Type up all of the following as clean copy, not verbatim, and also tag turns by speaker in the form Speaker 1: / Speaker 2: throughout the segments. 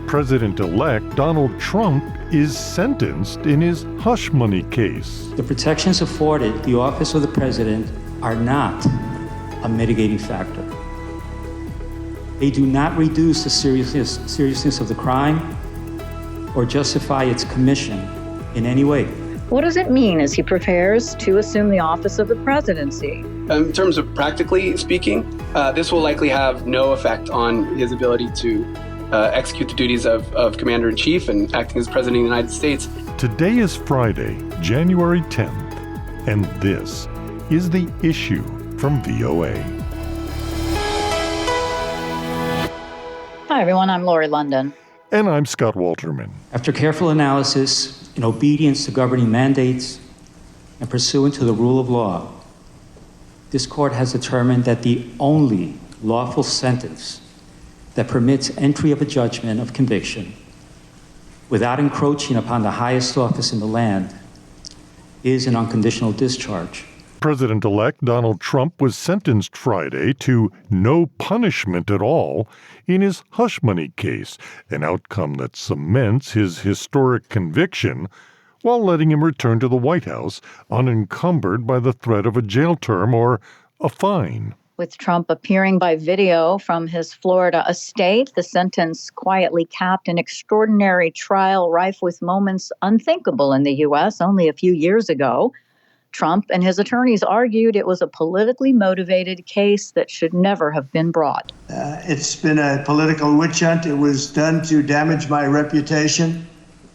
Speaker 1: President-elect Donald Trump is sentenced in his hush money case.
Speaker 2: The protections afforded the office of the president are not a mitigating factor. They do not reduce the seriousness of the crime or justify its commission in any way.
Speaker 3: What does it mean as he prepares to assume the office of the presidency?
Speaker 4: In terms of practically speaking, this will likely have no effect on his ability to execute the duties of Commander-in-Chief and acting as President of the United States.
Speaker 1: Today is Friday, January 10th, and this is The Issue from VOA.
Speaker 3: Hi, everyone. I'm Lori London.
Speaker 1: And I'm Scott Walterman.
Speaker 2: After careful analysis, in obedience to governing mandates, and pursuant to the rule of law, this court has determined that the only lawful sentence that permits entry of a judgment of conviction without encroaching upon the highest office in the land is an unconditional discharge.
Speaker 1: President-elect Donald Trump was sentenced Friday to no punishment at all in his hush money case, an outcome that cements his historic conviction while letting him return to the White House unencumbered by the threat of a jail term or a fine.
Speaker 3: With Trump appearing by video from his Florida estate, the sentence quietly capped an extraordinary trial rife with moments unthinkable in the U.S. only a few years ago. Trump and his attorneys argued it was a politically motivated case that should never have been brought.
Speaker 5: It's been a political witch hunt. It was done to damage my reputation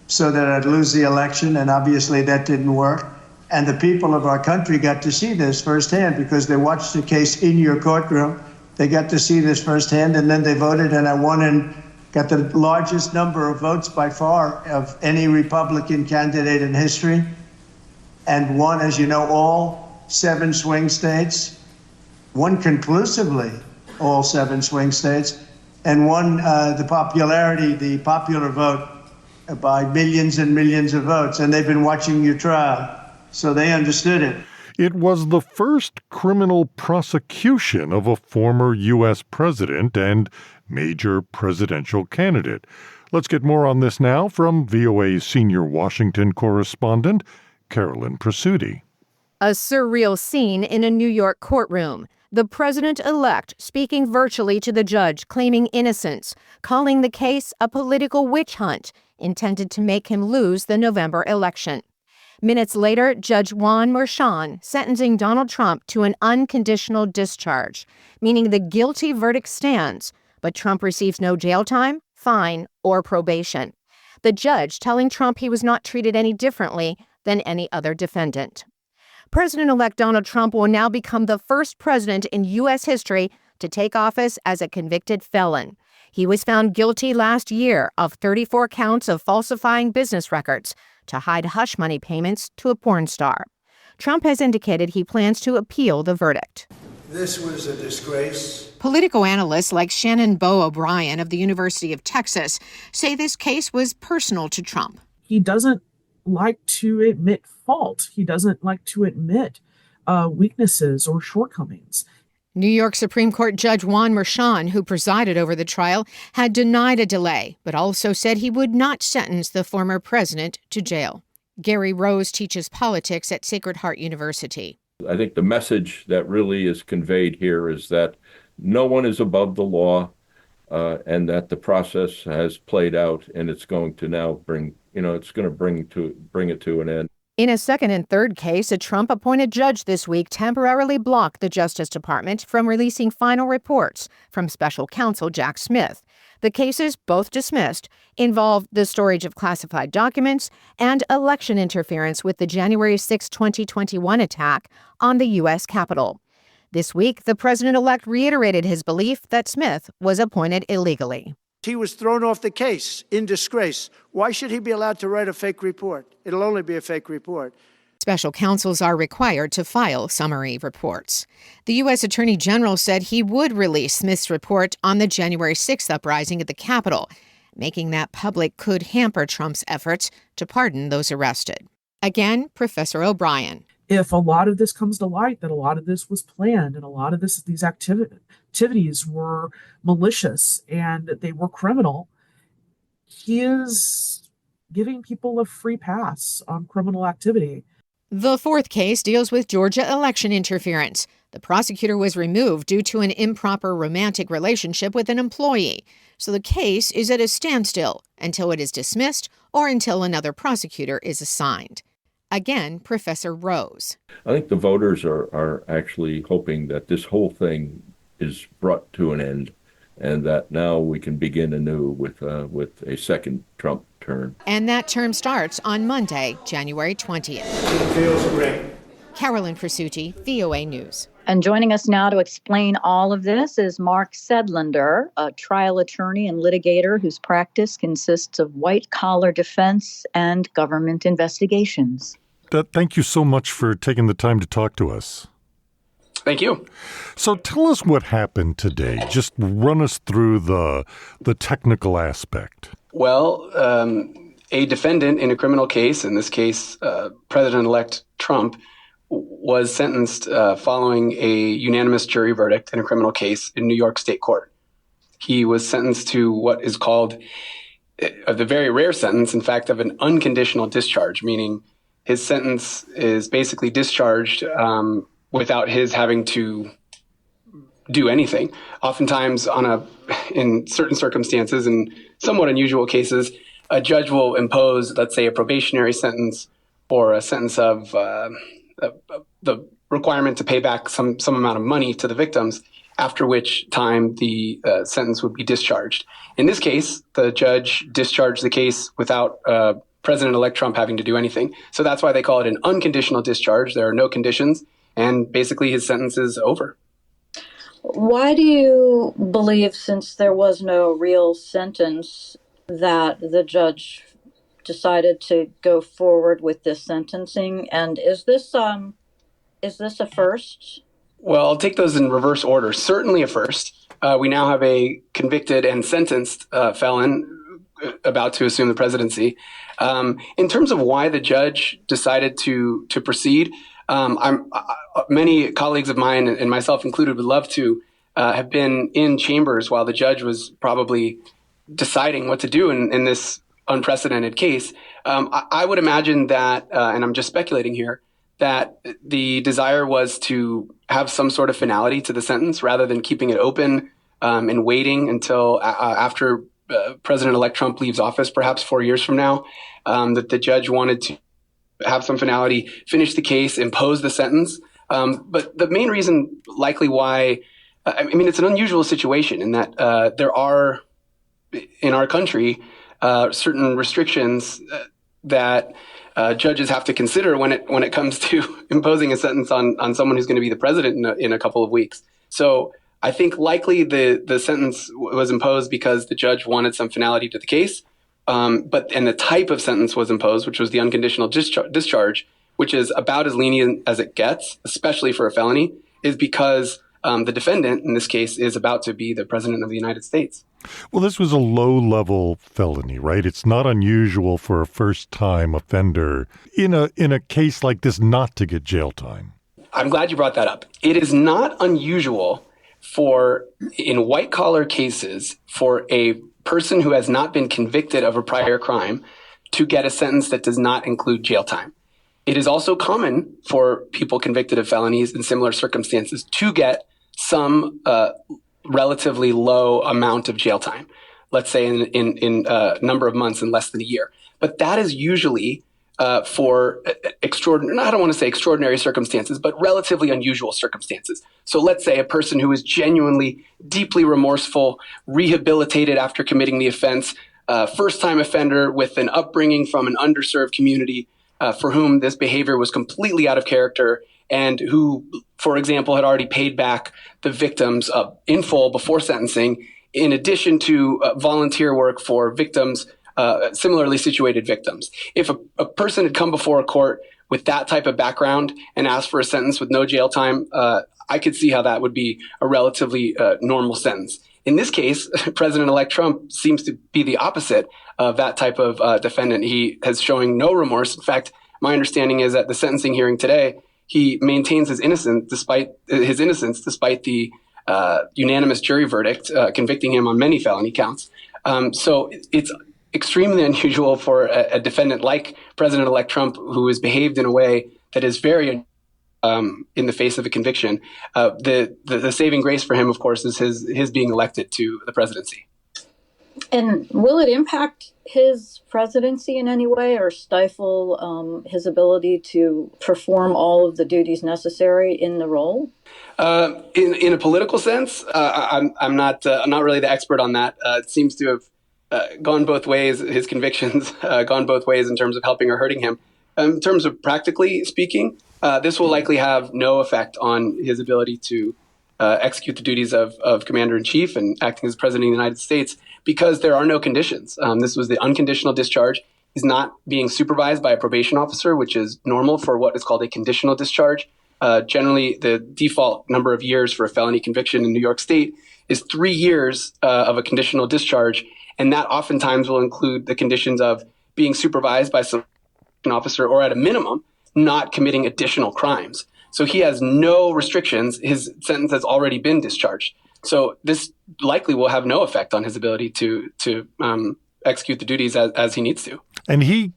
Speaker 5: so that I'd lose the election, and obviously that didn't work. And the people of our country got to see this firsthand because they watched the case in your courtroom. They got to see this firsthand, and then they voted, and I won and got the largest number of votes by far of any Republican candidate in history, and won, as you know, all 7 swing states, won conclusively all 7 swing states, and won the popular vote by millions and millions of votes. And they've been watching your trial, so they understood it.
Speaker 1: It was the first criminal prosecution of a former U.S. president and major presidential candidate. Let's get more on this now from VOA's senior Washington correspondent, Carolyn Presutti.
Speaker 6: A surreal scene in a New York courtroom. The president-elect speaking virtually to the judge, claiming innocence, calling the case a political witch hunt intended to make him lose the November election. Minutes later, Judge Juan Merchan sentencing Donald Trump to an unconditional discharge, meaning the guilty verdict stands, but Trump receives no jail time, fine, or probation. The judge telling Trump he was not treated any differently than any other defendant. President-elect Donald Trump will now become the first president in U.S. history to take office as a convicted felon. He was found guilty last year of 34 counts of falsifying business records to hide hush money payments to a porn star. Trump has indicated he plans to appeal the verdict.
Speaker 5: This was a disgrace.
Speaker 6: Political analysts like Shannon Bo O'Brien of the University of Texas say this case was personal to Trump.
Speaker 7: He doesn't like to admit fault. He doesn't like to admit weaknesses or shortcomings.
Speaker 6: New York Supreme Court Judge Juan Merchan, who presided over the trial, had denied a delay, but also said he would not sentence the former president to jail. Gary Rose teaches politics at Sacred Heart University.
Speaker 8: I think the message that really is conveyed here is that no one is above the law, and that the process has played out, and it's going to now bring it to an end.
Speaker 6: In a second and third case, a Trump-appointed judge this week temporarily blocked the Justice Department from releasing final reports from special counsel Jack Smith. The cases, both dismissed, involved the storage of classified documents and election interference with the January 6, 2021 attack on the U.S. Capitol. This week, the president-elect reiterated his belief that Smith was appointed illegally.
Speaker 5: He was thrown off the case in disgrace. Why should he be allowed to write a fake report? It'll only be a fake report.
Speaker 6: Special counsels are required to file summary reports. The U.S. Attorney General said he would release Smith's report on the January 6th uprising at the Capitol. Making that public could hamper Trump's efforts to pardon those arrested. Again, Professor O'Brien.
Speaker 7: If a lot of this comes to light, that a lot of this was planned and a lot of these activities were malicious and they were criminal, he is giving people a free pass on criminal activity.
Speaker 6: The fourth case deals with Georgia election interference. The prosecutor was removed due to an improper romantic relationship with an employee. So the case is at a standstill until it is dismissed or until another prosecutor is assigned. Again, Professor Rose.
Speaker 8: I think the voters are actually hoping that this whole thing is brought to an end and that now we can begin anew with a second Trump term.
Speaker 6: And that term starts on Monday, January 20th.
Speaker 5: It feels great.
Speaker 6: Carolyn Presutti, VOA News.
Speaker 3: And joining us now to explain all of this is Mark Sedlander, a trial attorney and litigator whose practice consists of white-collar defense and government investigations.
Speaker 1: Thank you so much for taking the time to talk to us.
Speaker 4: Thank you.
Speaker 1: So tell us what happened today. Just run us through the technical aspect.
Speaker 4: Well, a defendant in a criminal case, in this case, President-elect Trump, was sentenced following a unanimous jury verdict in a criminal case in New York State Court. He was sentenced to what is called the very rare sentence, in fact, of an unconditional discharge, meaning his sentence is basically discharged without his having to do anything. Oftentimes, in certain circumstances and somewhat unusual cases, a judge will impose, let's say, a probationary sentence or a sentence of the requirement to pay back some amount of money to the victims, after which time the sentence would be discharged. In this case, the judge discharged the case without President-elect Trump having to do anything. So that's why they call it an unconditional discharge. There are no conditions, and basically his sentence is over.
Speaker 9: Why do you believe, since there was no real sentence, that the judge decided to go forward with this sentencing? And is this a first?
Speaker 4: Well, I'll take those in reverse order. Certainly a first. We now have a convicted and sentenced felon about to assume the presidency. In terms of why the judge decided to proceed, many colleagues of mine, and myself included, would love to have been in chambers while the judge was probably deciding what to do in this unprecedented case. I would imagine that, and I'm just speculating here, that the desire was to have some sort of finality to the sentence rather than keeping it open and waiting until after President-elect Trump leaves office, perhaps 4 years from now, that the judge wanted to have some finality, finish the case, impose the sentence. But the main reason likely why, it's an unusual situation in that there are, in our country, certain restrictions that judges have to consider when it comes to imposing a sentence on someone who's going to be the president in a couple of weeks. So I think likely the sentence was imposed because the judge wanted some finality to the case. And the type of sentence was imposed, which was the unconditional discharge, which is about as lenient as it gets, especially for a felony, is because the defendant in this case is about to be the president of the United States.
Speaker 1: Well, this was a low-level felony, right? It's not unusual for a first-time offender in a case like this not to get jail time.
Speaker 4: I'm glad you brought that up. It is not unusual in white-collar cases for a person who has not been convicted of a prior crime to get a sentence that does not include jail time. It is also common for people convicted of felonies in similar circumstances to get some relatively low amount of jail time, let's say in a number of months and less than a year. But that is usually for extraordinary, I don't want to say extraordinary circumstances, but relatively unusual circumstances. So let's say a person who is genuinely, deeply remorseful, rehabilitated after committing the offense, first-time offender with an upbringing from an underserved community for whom this behavior was completely out of character, and who, for example, had already paid back the victims in full before sentencing, in addition to volunteer work for victims, similarly situated victims. If a person had come before a court with that type of background and asked for a sentence with no jail time, I could see how that would be a relatively normal sentence. In this case, President-elect Trump seems to be the opposite of that type of defendant. He is showing no remorse. In fact, my understanding is at the sentencing hearing today, he maintains his innocence despite the unanimous jury verdict convicting him on many felony counts. So it's extremely unusual for a defendant like President-elect Trump, who has behaved in a way that is very in the face of a conviction. The saving grace for him, of course, is his being elected to the presidency.
Speaker 9: And will it impact his presidency in any way or stifle his ability to perform all of the duties necessary in the role?
Speaker 4: In a political sense, I'm not really the expert on that. It seems to have gone both ways. His convictions gone both ways in terms of helping or hurting him. In terms of practically speaking, this will likely have no effect on his ability to execute the duties of commander-in-chief and acting as president of the United States, because there are no conditions. This was the unconditional discharge. He's not being supervised by a probation officer, which is normal for what is called a conditional discharge. Generally, the default number of years for a felony conviction in New York State is 3 years of a conditional discharge, and that oftentimes will include the conditions of being supervised by some officer or, at a minimum, not committing additional crimes. So he has no restrictions. His sentence has already been discharged. So this likely will have no effect on his ability to execute the duties as he needs to.
Speaker 1: And he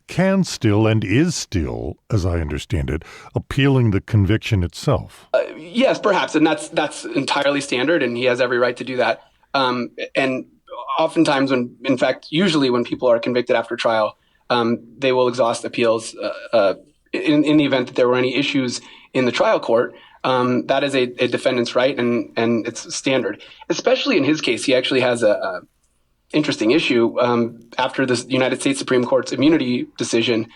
Speaker 1: can still and is still, as I understand it, appealing the conviction itself.
Speaker 4: Yes, perhaps. And that's entirely standard, and he has every right to do that. And oftentimes usually when people are convicted after trial, they will exhaust appeals in the event that there were any issues in the trial court. That is a defendant's right, and it's standard. Especially in his case, he actually has a interesting issue. After the United States Supreme Court's immunity decision,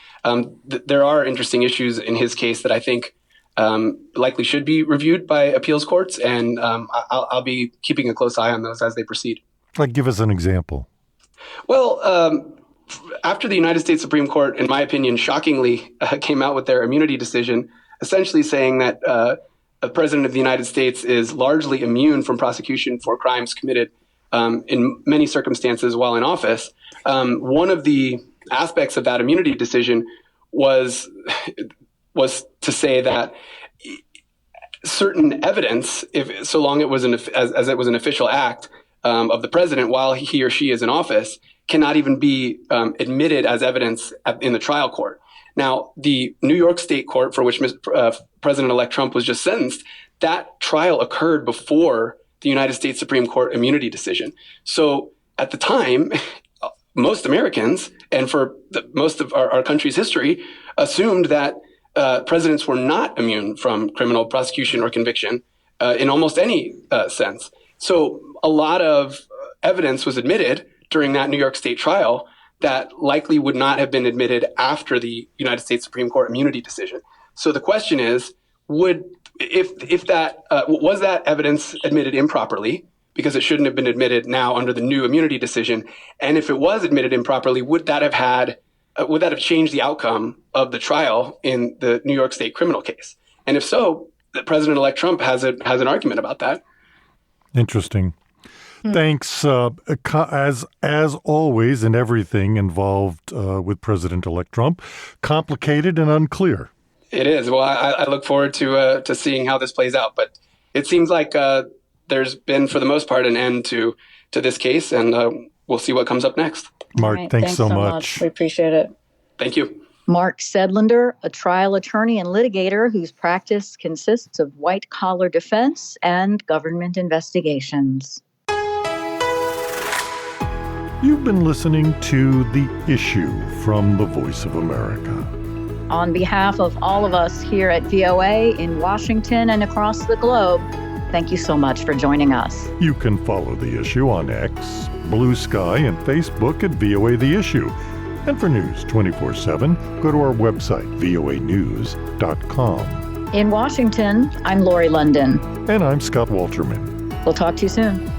Speaker 4: there are interesting issues in his case that I think likely should be reviewed by appeals courts, and I'll be keeping a close eye on those as they proceed.
Speaker 1: Like, give us an example.
Speaker 4: Well, after the United States Supreme Court, in my opinion, shockingly came out with their immunity decision, essentially saying that the President of the United States is largely immune from prosecution for crimes committed in many circumstances while in office. One of the aspects of that immunity decision was to say that certain evidence, so long it was as it was an official act of the president while he or she is in office, cannot even be admitted as evidence in the trial court. Now, the New York State court for which President-elect Trump was just sentenced, that trial occurred before the United States Supreme Court immunity decision. So at the time, most Americans, and for most of our country's history, assumed that presidents were not immune from criminal prosecution or conviction in almost any sense. So a lot of evidence was admitted during that New York State trial that likely would not have been admitted after the United States Supreme Court immunity decision. So the question is, was that evidence admitted improperly because it shouldn't have been admitted now under the new immunity decision? And if it was admitted improperly, would that have changed the outcome of the trial in the New York State criminal case? And if so, President-elect Trump has an argument about that.
Speaker 1: Interesting. Thanks. As always, in everything involved with President-elect Trump, complicated and unclear.
Speaker 4: It is. Well, I look forward to seeing how this plays out. But it seems like there's been, for the most part, an end to this case, and we'll see what comes up next.
Speaker 1: Mark,
Speaker 9: Right,
Speaker 1: thanks so much.
Speaker 9: We appreciate it.
Speaker 4: Thank you.
Speaker 3: Mark Sedlander, a trial attorney and litigator whose practice consists of white-collar defense and government investigations.
Speaker 1: You've been listening to The Issue from the Voice of America.
Speaker 3: On behalf of all of us here at VOA in Washington and across the globe, thank you so much for joining us.
Speaker 1: You can follow The Issue on X, Blue Sky, and Facebook at VOA The Issue. And for news 24/7, go to our website, voanews.com.
Speaker 3: In Washington, I'm Lori London.
Speaker 1: And I'm Scott Walterman.
Speaker 3: We'll talk to you soon.